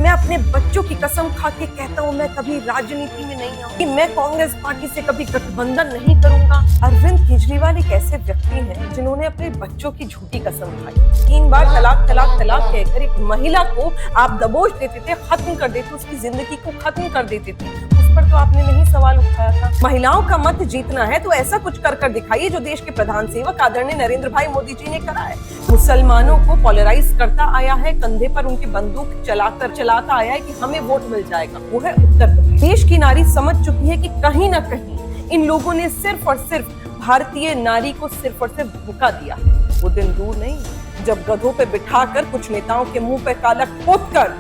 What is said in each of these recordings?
मैं अपने बच्चों की कसम खा के कहता हूँ मैं कभी राजनीति में नहीं आऊंगी, मैं कांग्रेस पार्टी से कभी गठबंधन नहीं करूंगा। अरविंद केजरीवाल एक ऐसे व्यक्ति हैं जिन्होंने अपने बच्चों की झूठी कसम खाई। 3 बार तलाक तलाक तलाक कहकर एक महिला को आप दबोच देते थे, खत्म कर देते, उसकी जिंदगी को खत्म कर देते थे। उस पर तो आपने नहीं सवाल उठाया था। महिलाओं का मत जीतना है तो ऐसा कुछ कर दिखाइए जो देश के प्रधान सेवक आदरणीय नरेंद्र भाई मोदी जी ने करा है। मुसलमानों को पोलराइज करता आया है, कंधे पर उनकी बंदूक चलाता आया है कि हमें वोट मिल जाएगा। वो है उत्तर प्रदेश। देश की नारी समझ चुकी है कि कहीं ना कहीं इन लोगों ने सिर्फ और सिर्फ भारतीय नारी को सिर्फ और सिर्फ धोखा दिया है। वो दिन दूर नहीं जब गधों पे बिठाकर कुछ नेताओं के मुंह पे काला पोत कर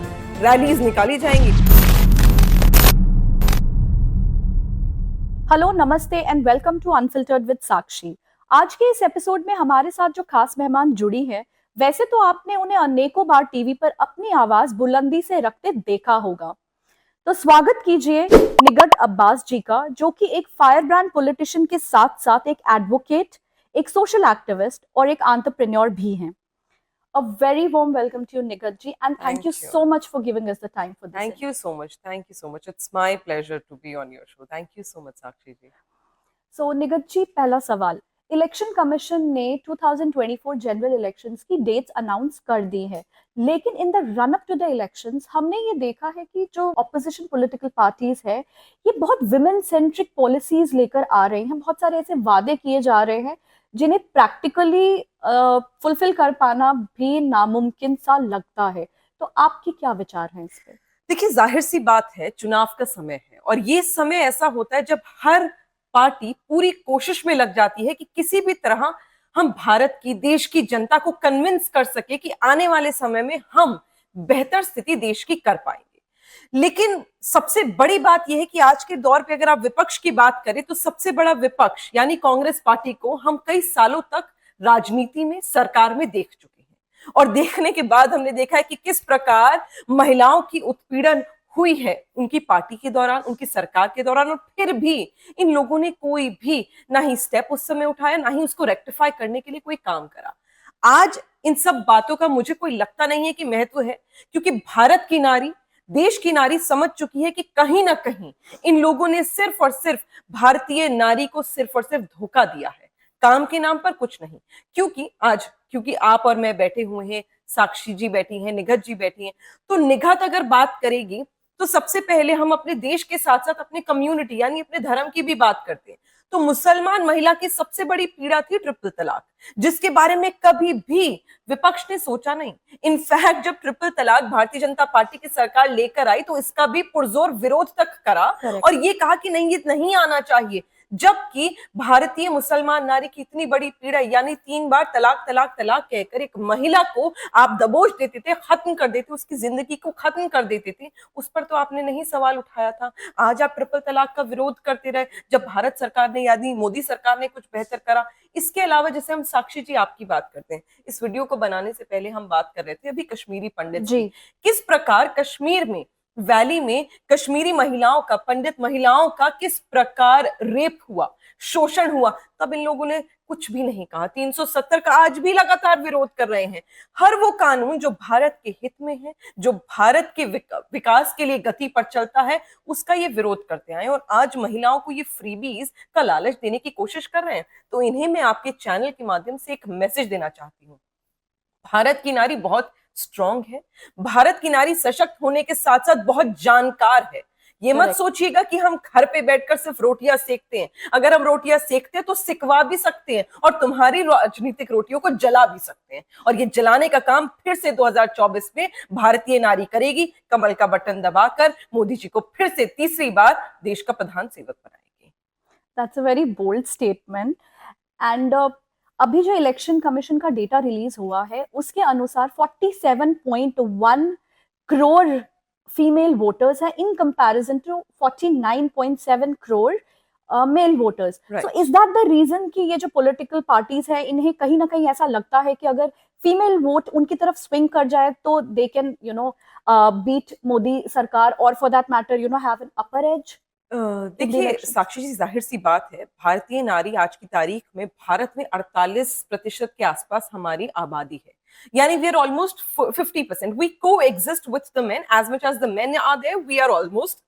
रैलीज निकाली जाएंगी। Hello, namaste and welcome to Unfiltered with Sakshi. आज के इस एपिसोड में हमारे साथ जो खास मेहमान जुड़ी है, वैसे तो आपने उन्हें अनेकों बार टीवी पर अपनी आवाज बुलंदी से रखते देखा होगा। तो स्वागत कीजिए निगत अब्बास जी का, जो कि एक फायर ब्रांड पॉलिटिशियन के साथ साथ एक एडवोकेट, एक सोशल एक्टिविस्ट और एक एंटरप्रेन्योर भी हैं। A very warm welcome to you, Nigat ji, and thank you so much for giving us the time for this. Thank you so much. Thank you so much. It's my pleasure to be on your show. Thank you so much, Sakshi ji. So, Nigat ji, पहला सवाल, election commission ने 2024 general elections की dates announce कर दी है, लेकिन in the run up to the elections हमने ये देखा है कि जो ऑपोजिशन पॉलिटिकल पार्टीज है, ये बहुत विमेन सेंट्रिक पॉलिसीज लेकर आ रहे हैं। बहुत सारे ऐसे वादे किए जा रहे हैं जिन्हें प्रैक्टिकली फुलफिल कर पाना भी नामुमकिन सा लगता है। तो आपके क्या विचार हैं इस पे? देखिए, जाहिर सी बात है, चुनाव का समय है और ये समय ऐसा होता है जब हर पार्टी पूरी कोशिश में लग जाती है कि किसी भी तरह हम भारत की, देश की जनता को कन्विंस कर सके कि आने वाले समय में हम बेहतर स्थिति देश की कर पाएंगे। लेकिन सबसे बड़ी बात यह है कि आज के दौर पे अगर आप विपक्ष की बात करें तो सबसे बड़ा विपक्ष यानी कांग्रेस पार्टी को हम कई सालों तक राजनीति में, सरकार में देख चुके हैं और देखने के बाद हमने देखा है कि किस प्रकार महिलाओं की उत्पीड़न हुई है उनकी पार्टी के दौरान, उनकी सरकार के दौरान, और फिर भी इन लोगों ने कोई भी ना ही स्टेप उस समय उठाया, ना ही उसको रेक्टिफाई करने के लिए कोई काम करा। आज इन सब बातों का मुझे कोई लगता नहीं है कि महत्व है, क्योंकि भारत की नारी, देश की नारी समझ चुकी है कि कहीं ना कहीं इन लोगों ने सिर्फ और सिर्फ भारतीय नारी को सिर्फ और सिर्फ धोखा दिया है, काम के नाम पर कुछ नहीं। क्योंकि आप और मैं बैठे हुए हैं, साक्षी जी बैठी हैं, निगत जी बैठी हैं, तो निगत अगर बात करेगी तो सबसे पहले हम अपने देश के साथ साथ अपने कम्युनिटी यानी अपने धर्म की भी बात करते हैं। तो मुसलमान महिला की सबसे बड़ी पीड़ा थी ट्रिपल तलाक, जिसके बारे में कभी भी विपक्ष ने सोचा नहीं। इनफैक्ट जब ट्रिपल तलाक भारतीय जनता पार्टी की सरकार लेकर आई तो इसका भी पुरजोर विरोध तक करा और ये कहा कि नहीं, ये नहीं आना चाहिए। जबकि भारतीय मुसलमान नारी की इतनी बड़ी पीड़ा यानी 3 बार तलाक तलाक तलाक कहकर एक महिला को आप दबोच देते थे, खत्म कर देते, उसकी जिंदगी को खत्म कर देते थे, उस पर तो आपने नहीं सवाल उठाया था। आज आप ट्रिपल तलाक का विरोध करते रहे जब भारत सरकार ने यानी मोदी सरकार ने कुछ बेहतर करा। इसके अलावा जैसे हम, साक्षी जी आपकी बात करते हैं, इस वीडियो को बनाने से पहले हम बात कर रहे थे अभी कश्मीरी पंडित जी, किस प्रकार कश्मीर में वैली में कश्मीरी महिलाओं का, पंडित महिलाओं का किस प्रकार रेप हुआ, शोषण हुआ, तब इन लोगों ने कुछ भी नहीं कहा। 370 का आज भी लगातार विरोध कर रहे हैं। हर वो कानून जो भारत के हित में है, जो भारत के विकास के लिए गति पर चलता है, उसका ये विरोध करते आए और आज महिलाओं को ये फ्रीबीज का लालच देने की कोशिश कर रहे हैं। तो इन्हें मैं आपके चैनल के माध्यम से एक मैसेज देना चाहती हूँ। भारत की नारी बहुत स्ट्रांग है, भारत की नारी सशक्त होने के साथ साथ बहुत जानकार है। ये मत सोचिएगा कि हम घर पे बैठकर सिर्फ रोटियां सेकते हैं। अगर हम रोटियां सेकते हैं तो सिकवा भी सकते हैं और तुम्हारी राजनीतिक रोटियों को जला भी सकते हैं, और ये जलाने का काम फिर से 2024 में भारतीय नारी करेगी। कमल का बटन दबाकर मोदी जी को फिर से तीसरी बार देश का प्रधान सेवक बनाएगी। That's a very bold statement. And अभी जो इलेक्शन कमीशन का डेटा रिलीज हुआ है, उसके अनुसार 47.1 करोड़ फीमेल वोटर्स है इन कंपैरिजन टू 49.7 करोड़ male voters. So is that the reason कि ये जो पॉलिटिकल पार्टीज है, इन्हें कहीं ना कहीं ऐसा लगता है कि अगर फीमेल वोट उनकी तरफ स्विंग कर जाए तो दे कैन बीट मोदी सरकार और for that matter have an upper as? देखिए इलेक्शन? साक्षी जी, जाहिर सी बात है, भारतीय नारी आज की तारीख में भारत में 48% के आसपास हमारी आबादी है। यानी we are almost 50%। We coexist with the men as much as the men are there, we are almost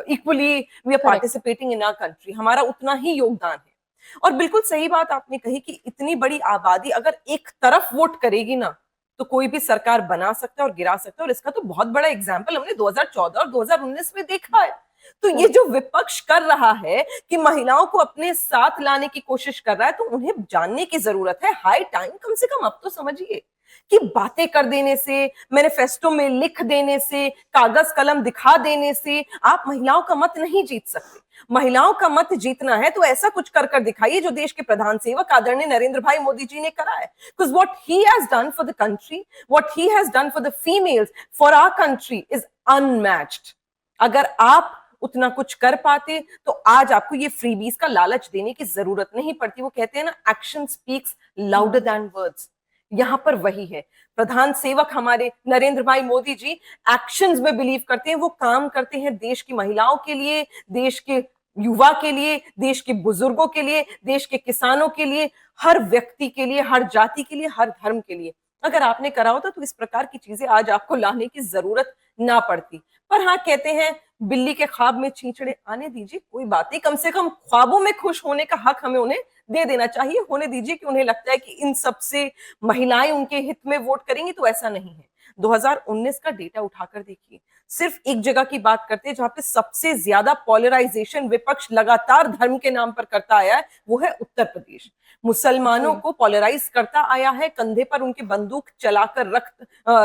equally we are correct. Participating in our country. हमारा उतना ही योगदान है। और बिल्कुल सही बात आपने कही कि इतनी बड़ी आबादी अगर एक तरफ वोट करेगी ना, तो कोई भी सरकार बना सकता है और गिरा सकता है। और इसका तो बहुत बड़ा एग्जाम्पल हमने 2014 और 2019 में देखा है। तो ये जो विपक्ष कर रहा है कि महिलाओं को अपने साथ लाने की कोशिश कर रहा है, तो उन्हें जानने की जरूरत है। हाई टाइम, कम से कम अब तो समझिए कि बातें कर देने से, मैनिफेस्टो में लिख देने से, कागज कलम दिखा देने से आप महिलाओं का मत नहीं जीत सकते। महिलाओं का मत जीतना है तो ऐसा कुछ कर कर दिखाइए जो देश के प्रधान सेवक आदरणीय नरेंद्र भाई मोदी जी ने करा है। Because what he has done for the country, what he has done for the females, for our country is unmatched. अगर आप उतना कुछ कर पाते तो आज आपको ये फ्रीबीज का लालच देने की जरूरत नहीं पड़ती। वो कहते हैं ना, action speaks louder than words. यहां पर वही है। प्रधान सेवक हमारे नरेंद्र भाई मोदी जी एक्शंस में बिलीव करते हैं। वो काम करते हैं देश की महिलाओं के लिए, देश के युवा के लिए, देश के बुजुर्गों के लिए, देश के किसानों के लिए, हर व्यक्ति के लिए, हर जाति के लिए, हर धर्म के लिए। अगर आपने करा होता तो इस प्रकार की चीजें आज आपको लाने की जरूरत ना पड़ती। पर हाँ, कहते हैं बिल्ली के ख्वाब में चींचड़े आने दीजिए, कोई बात नहीं। कम से कम ख्वाबों में खुश होने का हक हमें उन्हें दे देना चाहिए। होने दीजिए कि उन्हें लगता है कि इन सबसे महिलाएं उनके हित में वोट करेंगी, तो ऐसा नहीं है। 2019 का डेटा उठाकर देखिए, सिर्फ एक जगह की बात करते हैं जहां पे सबसे ज्यादा पोलराइजेशन विपक्ष लगातार धर्म के नाम पर करता आया है, वो है उत्तर प्रदेश। मुसलमानों को पोलराइज करता आया है, कंधे पर उनकी बंदूक चलाकर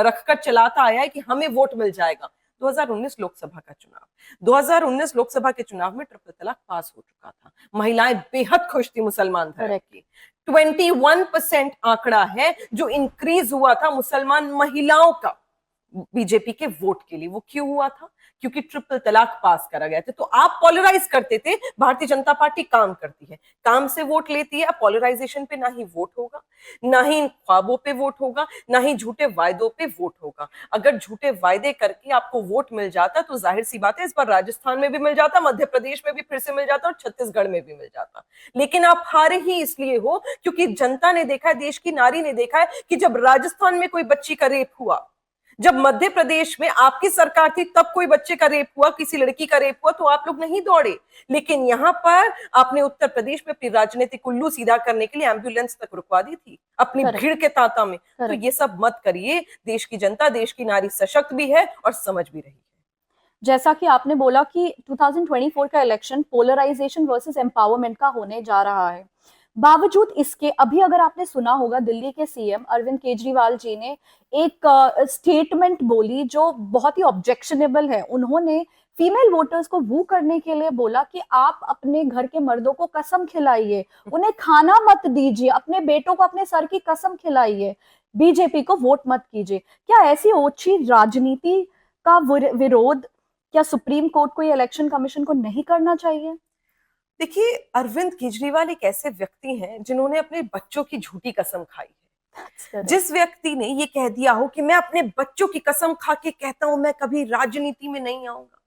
रखकर चलाता आया है कि हमें वोट मिल जाएगा। 2019 लोकसभा का चुनाव, 2019 लोकसभा के चुनाव में ट्रिपल तलाक पास हो चुका था। महिलाएं बेहद खुश थी मुसलमान धर्म की। 21% आंकड़ा है जो इंक्रीज हुआ था मुसलमान महिलाओं का बीजेपी के वोट के लिए। वो क्यों हुआ था? क्योंकि ट्रिपल तलाक पास करा गया था। तो आप पॉलराइज करते थे, भारतीय जनता पार्टी काम करती है, काम से वोट लेती है। अब पॉलराइजेशन पे ना ही वोट होगा, ना ही इन ख्वाबों पे वोट होगा, ना ही झूठे वायदों पे वोट होगा। अगर झूठे वायदे करके आपको वोट मिल जाता तो जाहिर सी बात है, इस बार राजस्थान में भी मिल जाता, मध्य प्रदेश में भी फिर से मिल जाता और छत्तीसगढ़ में भी मिल जाता। लेकिन आप हारे ही इसलिए हो क्योंकि जनता ने देखा है, देश की नारी ने देखा है कि जब राजस्थान में कोई बच्ची का रेप हुआ, जब मध्य प्रदेश में आपकी सरकार थी, तब कोई बच्चे का रेप हुआ, किसी लड़की का रेप हुआ, तो आप लोग नहीं दौड़े। लेकिन यहां पर आपने उत्तर प्रदेश में अपनी राजनीतिक उल्लू सीधा करने के लिए एम्बुलेंस तक रुकवा दी थी अपनी भीड़ के तांता में। तो ये सब मत करिए। देश की जनता, देश की नारी सशक्त भी है और समझ भी रही है। जैसा कि आपने बोला कि 2024 का इलेक्शन पोलराइजेशन वर्सेस एम्पावरमेंट का होने जा रहा है, बावजूद इसके अभी अगर आपने सुना होगा, दिल्ली के सीएम अरविंद केजरीवाल जी ने एक स्टेटमेंट बोली जो बहुत ही ऑब्जेक्शनेबल है। उन्होंने फीमेल वोटर्स को वू करने के लिए बोला कि आप अपने घर के मर्दों को कसम खिलाइए, उन्हें खाना मत दीजिए, अपने बेटों को अपने सर की कसम खिलाइए, बीजेपी को वोट मत कीजिए। क्या ऐसी ओछी राजनीति का विरोध क्या सुप्रीम कोर्ट को या इलेक्शन कमीशन को नहीं करना चाहिए? देखिए, अरविंद केजरीवाल एक ऐसे व्यक्ति हैं जिन्होंने अपने बच्चों की झूठी कसम खाई है। जिस व्यक्ति ने ये कह दिया हो कि मैं अपने बच्चों की कसम खा के कहता हूं मैं कभी राजनीति में नहीं आऊंगा,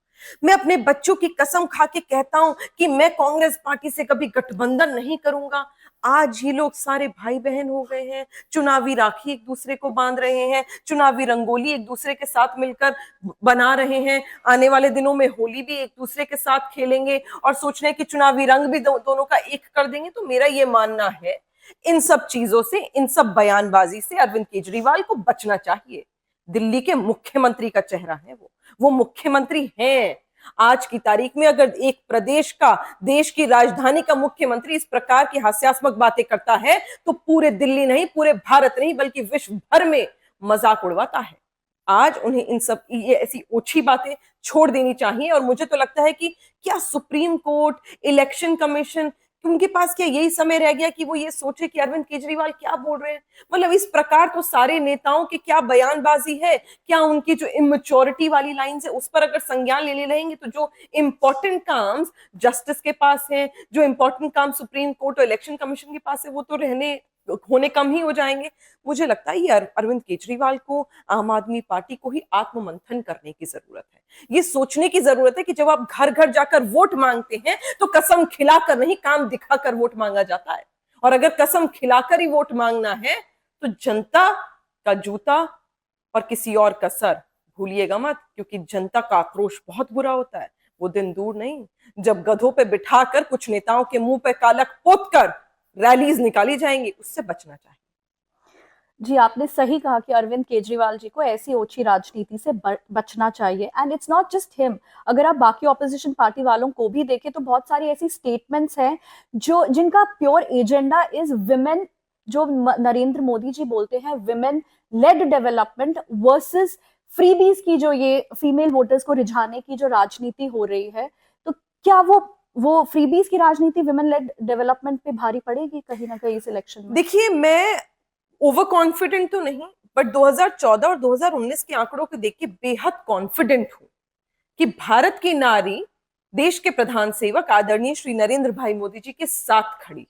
मैं अपने बच्चों की कसम खा के कहता हूं कि मैं कांग्रेस पार्टी से कभी गठबंधन नहीं करूंगा, आज ये लोग सारे भाई बहन हो गए हैं, चुनावी राखी एक दूसरे को बांध रहे हैं, चुनावी रंगोली एक दूसरे के साथ मिलकर बना रहे हैं, आने वाले दिनों में होली भी एक दूसरे के साथ खेलेंगे और सोच रहे हैं कि चुनावी रंग भी दोनों का एक कर देंगे। तो मेरा ये मानना है, इन सब चीजों से, इन सब बयानबाजी से अरविंद केजरीवाल को बचना चाहिए। दिल्ली के मुख्यमंत्री का चेहरा है वो मुख्यमंत्री हैं। आज की तारीख में अगर एक प्रदेश का, देश की राजधानी का मुख्यमंत्री इस प्रकार की हास्यास्पद बातें करता है तो पूरे दिल्ली नहीं, पूरे भारत नहीं, बल्कि विश्व भर में मजाक उड़वाता है। आज उन्हें इन सब ये ऐसी ओछी बातें छोड़ देनी चाहिए। और मुझे तो लगता है कि क्या सुप्रीम कोर्ट, इलेक्शन कमीशन, उनके पास क्या यही समय रह गया कि वो ये सोचे कि अरविंद केजरीवाल क्या बोल रहे हैं? मतलब इस प्रकार तो सारे नेताओं की क्या बयानबाजी है, क्या उनकी जो इमेच्योरिटी वाली लाइंस है उस पर अगर संज्ञान ले लेंगे तो जो इंपॉर्टेंट काम्स जस्टिस के पास हैं, जो इंपॉर्टेंट काम सुप्रीम कोर्ट और इलेक्शन कमीशन के पास है, वो तो रहने होने कम ही हो जाएंगे। मुझे लगता है ये अरविंद केजरीवाल को, आम आदमी पार्टी को ही आत्ममंथन करने की जरूरत है। ये सोचने की जरूरत है कि जब आप घर घर जाकर वोट मांगते हैं तो कसम खिलाकर नहीं, काम दिखाकर वोट मांगा जाता है। और अगर कसम खिलाकर ही वोट मांगना है तो जनता का जूता और किसी और का सर भूलिएगा मत, क्योंकि जनता का आक्रोश बहुत बुरा होता है। वो दिन दूर नहीं जब गधों पे बिठाकर कुछ नेताओं के मुंह पे कालक पोत कर रैलीज निकाली जाएंगी, उससे बचना चाहिए। जी, आपने सही कहा कि अरविंद केजरीवाल जी को ऐसी ओछी राजनीति से बचना चाहिए। And it's not just him, अगर आप बाकी ऑपोजिशन पार्टी वालों को भी देखें तो बहुत सारी ऐसी स्टेटमेंट्स हैं जो जिनका प्योर एजेंडा इज विमेन, जो नरेंद्र मोदी जी बोलते हैं women lead development versus freebies की, जो ये फीमेल वोटर्स को रिझाने की जो राजनीति हो रही है, तो क्या वो फ्रीबीज की राजनीति विमेन लेड डेवलपमेंट पे भारी पड़ेगी कहीं ना कहीं इस इलेक्शन में? देखिए, मैं ओवर कॉन्फिडेंट तो नहीं, बट 2014 और 2019 के आंकड़ों को देख के बेहद कॉन्फिडेंट हूं कि भारत की नारी देश के प्रधान सेवक आदरणीय श्री नरेंद्र भाई मोदी जी के साथ खड़ी है।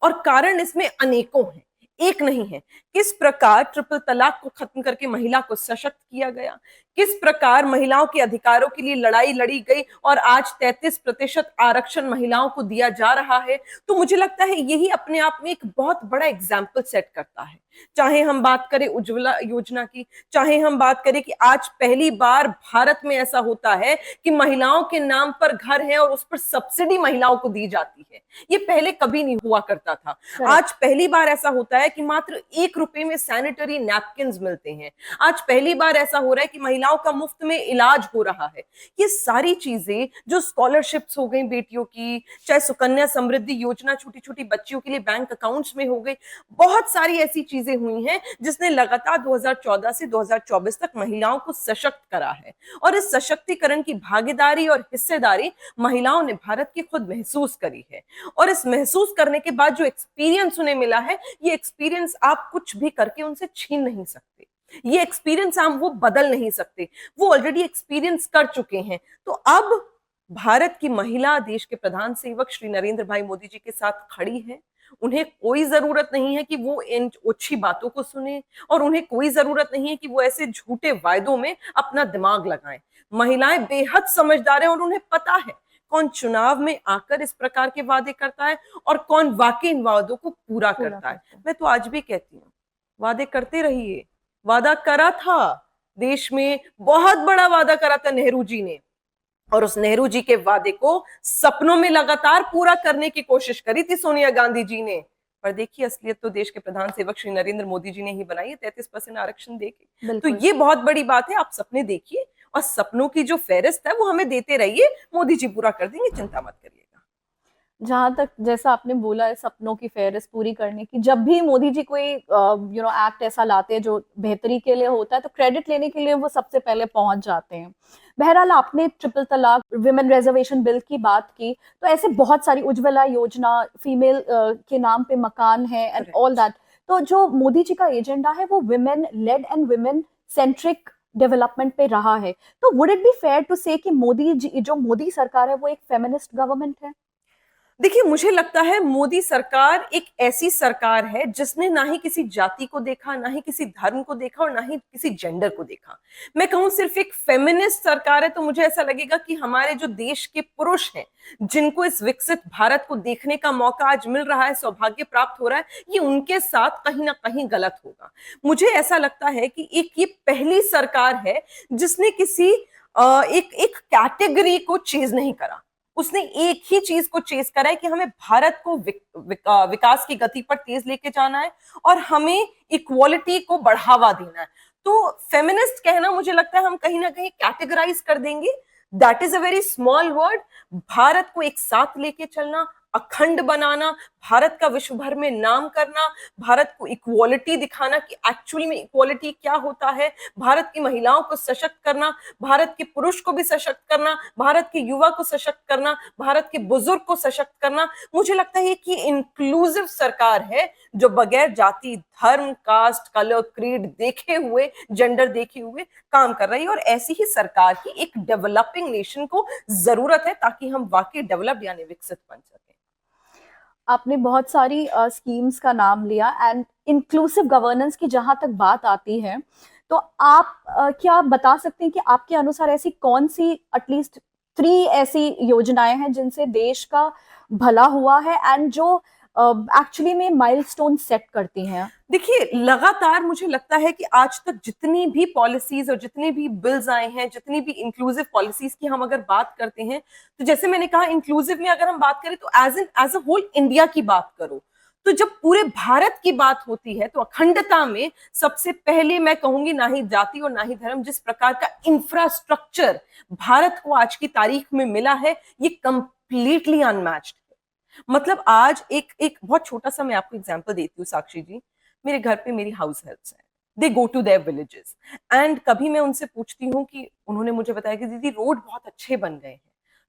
और कारण इसमें अनेकों हैं, एक नहीं है। किस प्रकार ट्रिपल तलाक को खत्म करके महिला को सशक्त किया गया, किस प्रकार महिलाओं के अधिकारों के लिए लड़ाई लड़ी गई और आज 33% आरक्षण महिलाओं को दिया जा रहा है, तो मुझे लगता है यही अपने आप में एक बहुत बड़ा एग्जाम्पल सेट करता है। चाहे हम बात करें उज्ज्वला योजना की, चाहे हम बात करें कि आज पहली बार भारत में ऐसा होता है कि महिलाओं के नाम पर घर है और उस पर सब्सिडी महिलाओं को दी जाती है। ये पहले कभी नहीं हुआ करता था। आज पहली बार ऐसा होता है कि मात्र 1 रुपए में सैनिटरी नैपकिन मिलते हैं। आज पहली बार ऐसा हो रहा है कि महिलाओं का मुफ्त में इलाज हो रहा है। ये सारी चीजें जो स्कॉलरशिप्स हो गई बेटियों की, चाहे सुकन्या समृद्धि योजना छोटी छोटी बच्चियों के लिए बैंक अकाउंट्स में हो गई, बहुत सारी ऐसी चीजें हुई हैं जिसने लगातार 2014 से 2024 तक महिलाओं को सशक्त करा है। और इस सशक्तिकरण की भागीदारी और हिस्सेदारी महिलाओं ने भारत की खुद महसूस करी है। और इस महसूस करने के बाद जो एक्सपीरियंस उन्हें मिला है, ये एक्सपीरियंस आप कुछ भी करके उनसे छीन नहीं सकते। ये एक्सपीरियंस हम वो बदल नहीं सकते, वो ऑलरेडी एक्सपीरियंस कर चुके हैं। तो अब भारत की महिला देश के प्रधान सेवक श्री नरेंद्र भाई मोदी जी के साथ खड़ी है। उन्हें कोई जरूरत नहीं है कि वो इन ओछी बातों को सुने, और उन्हें कोई जरूरत नहीं है कि वो ऐसे झूठे वायदों में अपना दिमाग लगाएं। महिलाएं बेहद समझदार हैं और उन्हें पता है कौन चुनाव में आकर इस प्रकार के वादे करता है और कौन वाकई इन वादों को पूरा करता है। मैं तो आज भी कहती हूँ, वादे करते रहिए। वादा करा था, देश में बहुत बड़ा वादा करा था नेहरू जी ने, और उस नेहरू जी के वादे को सपनों में लगातार पूरा करने की कोशिश करी थी सोनिया गांधी जी ने। पर देखिए, असलियत तो देश के प्रधान सेवक श्री नरेंद्र मोदी जी ने ही बनाई है, 33% आरक्षण देके। तो ये बहुत बड़ी बात है। आप सपने देखिए और सपनों की जो फेहरिस्त है वो हमें देते रहिए। मोदी जी पूरा कर देंगे, चिंता मत करिएगा। जहां तक जैसा आपने बोला है सपनों की फेहरिस्त पूरी करने की, जब भी मोदी जी कोई एक्ट ऐसा लाते हैं जो बेहतरी के लिए होता है तो क्रेडिट लेने के लिए वो सबसे पहले पहुंच जाते हैं। बहरहाल, आपने ट्रिपल तलाक, विमेन रिजर्वेशन बिल की बात की, तो ऐसे बहुत सारी, उज्ज्वला योजना, फीमेल के नाम पे मकान है एंड ऑल दैट। तो जो मोदी जी का एजेंडा है वो women led and women centric development पे रहा है। तो would it be fair to say कि मोदी जी, जो मोदी सरकार है, वो एक फेमिनिस्ट गवर्नमेंट है? देखिए, मुझे लगता है मोदी सरकार एक ऐसी सरकार है जिसने ना ही किसी जाति को देखा, ना ही किसी धर्म को देखा और ना ही किसी जेंडर को देखा। मैं कहूं सिर्फ एक फेमिनिस्ट सरकार है, तो मुझे ऐसा लगेगा कि हमारे जो देश के पुरुष हैं, जिनको इस विकसित भारत को देखने का मौका आज मिल रहा है, सौभाग्य प्राप्त हो रहा है, ये उनके साथ कहीं ना कहीं गलत होगा। मुझे ऐसा लगता है कि ये पहली सरकार है जिसने किसी एक कैटेगरी को चेज नहीं करा। उसने एक ही चीज को चेस करा है कि हमें भारत को विकास की गति पर तेज लेके जाना है और हमें इक्वालिटी को बढ़ावा देना है। तो फेमिनिस्ट कहना, मुझे लगता है हम कहीं ना कहीं कैटेगराइज कर देंगे। That is a very small word. Bharat को एक साथ लेके चलना, अखंड बनाना, भारत का विश्व भर में नाम करना, भारत को इक्वालिटी दिखाना कि एक्चुअली में इक्वालिटी क्या होता है, भारत की महिलाओं को सशक्त करना, भारत के पुरुष को भी सशक्त करना, भारत के युवा को सशक्त करना, भारत के बुजुर्ग को सशक्त करना। मुझे लगता है कि इंक्लूसिव सरकार है जो बगैर जाति, धर्म, कास्ट, कलर, क्रीड देखे हुए, जेंडर देखे हुए काम कर रही है। और ऐसी ही सरकार की एक डेवलपिंग नेशन को जरूरत है ताकि हम वाकई डेवलप्ड यानी विकसित बन सके। आपने बहुत सारी स्कीम्स का नाम लिया एंड इंक्लूसिव गवर्नेंस की जहां तक बात आती है, तो आप क्या बता सकते हैं कि आपके अनुसार ऐसी कौन सी एटलीस्ट 3 ऐसी योजनाएं हैं जिनसे देश का भला हुआ है एंड जो एक्चुअली में माइलस्टोन सेट करती हैं? देखिए, लगातार मुझे लगता है कि आज तक जितनी भी पॉलिसीज और जितने भी बिल्स आए हैं, जितनी भी इंक्लूसिव पॉलिसीज की हम अगर बात करते हैं, तो जैसे मैंने कहा, इंक्लूसिव में अगर हम बात करें तो एज अ होल इंडिया की बात करो, तो जब पूरे भारत की बात होती है तो अखंडता में सबसे पहले मैं कहूंगी, ना ही जाति और ना ही धर्म, जिस प्रकार का इंफ्रास्ट्रक्चर भारत को आज की तारीख में मिला है, ये कंप्लीटली अनमैच्ड। मतलब आज एक एक बहुत छोटा सा मैं आपको एग्जांपल देती हूँ साक्षी जी। मेरे घर पे मेरी हाउस हेल्प्स हैं, they go to their villages, and कभी मैं उनसे पूछती हूँ कि उन्होंने मुझे बताया कि दीदी रोड बहुत अच्छे बन गए हैं।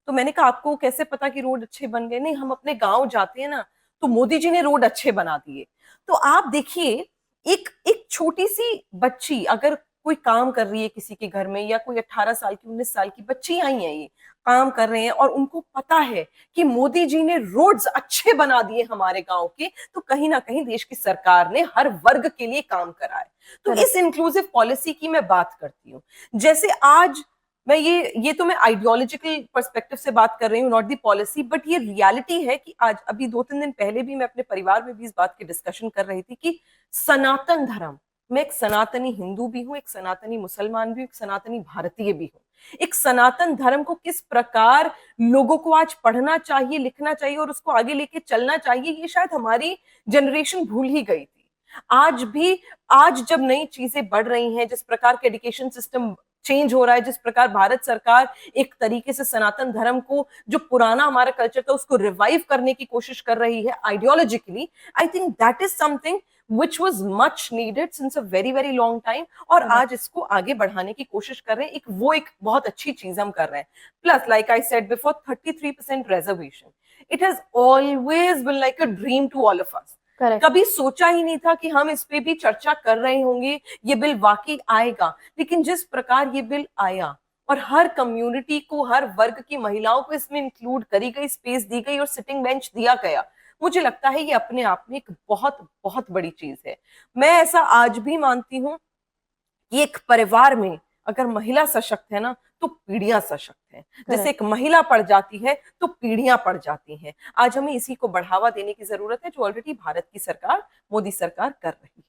तो मैंने कहा आपको कैसे पता कि रोड अच्छे बन गए? नहीं, हम अपने गांव जाते हैं ना, तो मोदी जी ने रोड अच्छे बना दिए। तो आप देखिए, एक एक छोटी सी बच्ची अगर कोई काम कर रही है किसी के घर में, या कोई 18 साल की 19 साल की बच्ची आई है, ये काम कर रहे हैं और उनको पता है कि मोदी जी ने रोड्स अच्छे बना दिए हमारे गांव के, तो कहीं ना कहीं देश की सरकार ने हर वर्ग के लिए काम करा है। तो इस इंक्लूसिव पॉलिसी की मैं बात करती हूँ। जैसे आज मैं ये तो मैं आइडियोलॉजिकल पर्सपेक्टिव से बात कर रही हूँ, नॉट दी पॉलिसी, बट ये रियलिटी है कि आज अभी 2-3 दिन पहले भी मैं अपने परिवार में भी इस बात की डिस्कशन कर रही थी कि सनातन धर्म, मैं एक सनातनी हिंदू भी हूं, एक सनातनी मुसलमान भी हूं, एक सनातनी भारतीय भी हूं, एक सनातन धर्म को किस प्रकार लोगों को आज पढ़ना चाहिए, लिखना चाहिए और उसको आगे लेके चलना चाहिए, ये शायद हमारी जनरेशन भूल ही गई थी। आज भी, आज जब नई चीजें बढ़ रही हैं, जिस प्रकार के एजुकेशन सिस्टम चेंज हो रहा है, जिस प्रकार भारत सरकार एक तरीके से सनातन धर्म को, जो पुराना हमारा कल्चर था, उसको रिवाइव करने की कोशिश कर रही है ideologically, I think that is something which was much needed since a very very long time, और आज इसको आगे बढ़ाने की कोशिश कर रहे हैं। एक बहुत अच्छी चीज हम कर रहे हैं। Plus like I said before, 33% reservation, it has always been like a dream to all of us. कभी सोचा ही नहीं था कि हम इस पे भी चर्चा कर रहे होंगे, ये बिल वाकई आएगा। लेकिन जिस प्रकार ये बिल आया और हर कम्युनिटी को, हर वर्ग की महिलाओं को इसमें इंक्लूड करी गई, स्पेस दी गई और सिटिंग बेंच दिया गया, मुझे लगता है ये अपने आप में एक बहुत बहुत बड़ी चीज है। मैं ऐसा आज भी मानती हूं कि एक परिवार में अगर महिला सशक्त है ना, तो पीढ़ियां सशक्त हैं। जैसे एक महिला पढ़ जाती है तो पीढ़ियां पढ़ जाती हैं। आज हमें इसी को बढ़ावा देने की जरूरत है, जो ऑलरेडी भारत की सरकार, मोदी सरकार कर रही है।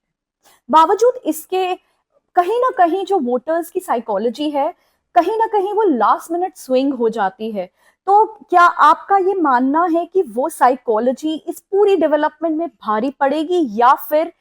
बावजूद इसके कहीं ना कहीं जो वोटर्स की साइकोलॉजी है, कहीं ना कहीं वो लास्ट मिनट स्विंग हो जाती है। तो क्या आपका ये मानना है कि वो साइकोलॉजी इस पूरी डेवलपमेंट में भारी पड़ेगी, या फिर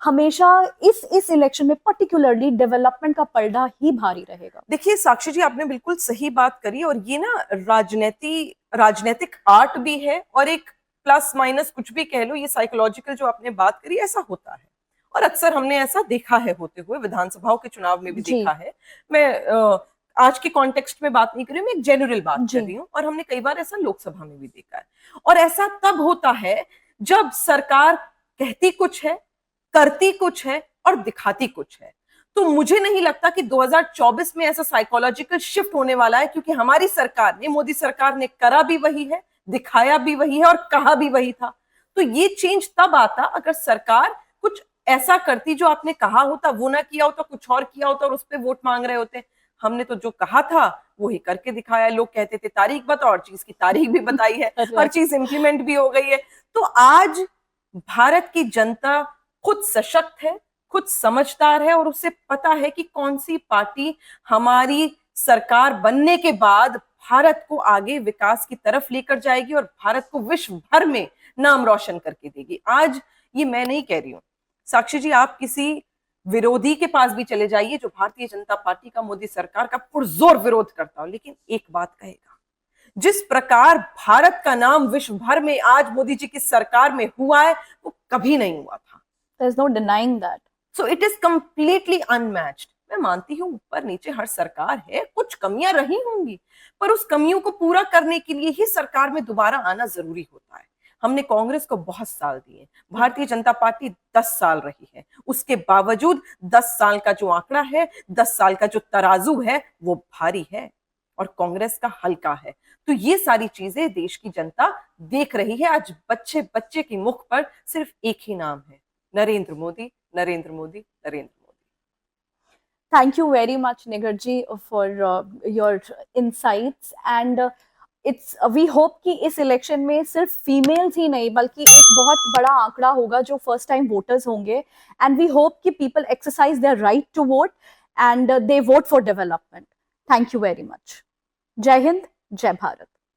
हमेशा इस इलेक्शन में पर्टिकुलरली डेवलपमेंट का पलड़ा ही भारी रहेगा? देखिए साक्षी जी, आपने बिल्कुल सही बात करी, और ये ना राजनीतिक आर्ट भी है, और एक प्लस माइनस कुछ भी कह लो, ये साइकोलॉजिकल जो आपने बात करी, ऐसा होता है और अक्सर हमने ऐसा देखा है होते हुए, विधानसभाओं के चुनाव में भी देखा है। मैं आज के कॉन्टेक्स्ट में बात नहीं कर रही हूँ, मैं एक जनरल बात कर रही हूँ, और हमने कई बार ऐसा लोकसभा में भी देखा है। और ऐसा तब होता है जब सरकार कहती कुछ है, करती कुछ है और दिखाती कुछ है। तो मुझे नहीं लगता कि 2024 में ऐसा साइकोलॉजिकल शिफ्ट होने वाला है, क्योंकि हमारी सरकार ने, मोदी सरकार ने करा भी वही है, दिखाया भी वही है और कहा भी वही था। तो ये चेंज तब आता अगर सरकार कुछ ऐसा करती जो आपने कहा होता, वो ना किया होता, कुछ और किया होता और उस पर वोट मांग रहे होते। हमने तो जो कहा था वही करके दिखाया। लोग कहते थे तारीख बताओ, और चीज की तारीख भी बताई है, हर चीज इंप्लीमेंट भी हो गई है। तो आज भारत की जनता खुद सशक्त है, खुद समझदार है, और उसे पता है कि कौन सी पार्टी हमारी सरकार बनने के बाद भारत को आगे विकास की तरफ लेकर जाएगी और भारत को विश्व भर में नाम रोशन करके देगी। आज ये मैं नहीं कह रही हूं साक्षी जी, आप किसी विरोधी के पास भी चले जाइए जो भारतीय जनता पार्टी का, मोदी सरकार का पुरजोर विरोध करता हो, लेकिन एक बात कहेगा, जिस प्रकार भारत का नाम विश्व भर में आज मोदी जी की सरकार में हुआ है, वो कभी नहीं हुआ था। There's no denying that. So it is completely unmatched. मैं मानती हूँ ऊपर नीचे हर सरकार है, कुछ कमियां रही होंगी, पर उस कमियों को पूरा करने के लिए ही सरकार में दोबारा आना जरूरी होता है। हमने कांग्रेस को बहुत साल दिए, भारतीय जनता पार्टी 10 साल रही है, उसके बावजूद 10 साल का जो आंकड़ा है, 10 साल का जो तराजू है, वो भारी है। और कांग्रेस का हल्का है। तो ये सारी चीजें देश की जनता देख रही है। आज बच्चे बच्चे की मुख पर सिर्फ एक ही नाम है, Narendra Modi, Narendra Modi, Narendra Modi. Thank you very much, Nigarji, for your insights. And it's we hope कि इस इलेक्शन में सिर्फ फीमेल्स ही नहीं बल्कि एक बहुत बड़ा आंकड़ा होगा जो फर्स्ट टाइम वोटर्स होंगे, एंड वी होप कि people exercise their right to vote and they vote for development. Thank you very much. जय हिंद, जय भारत.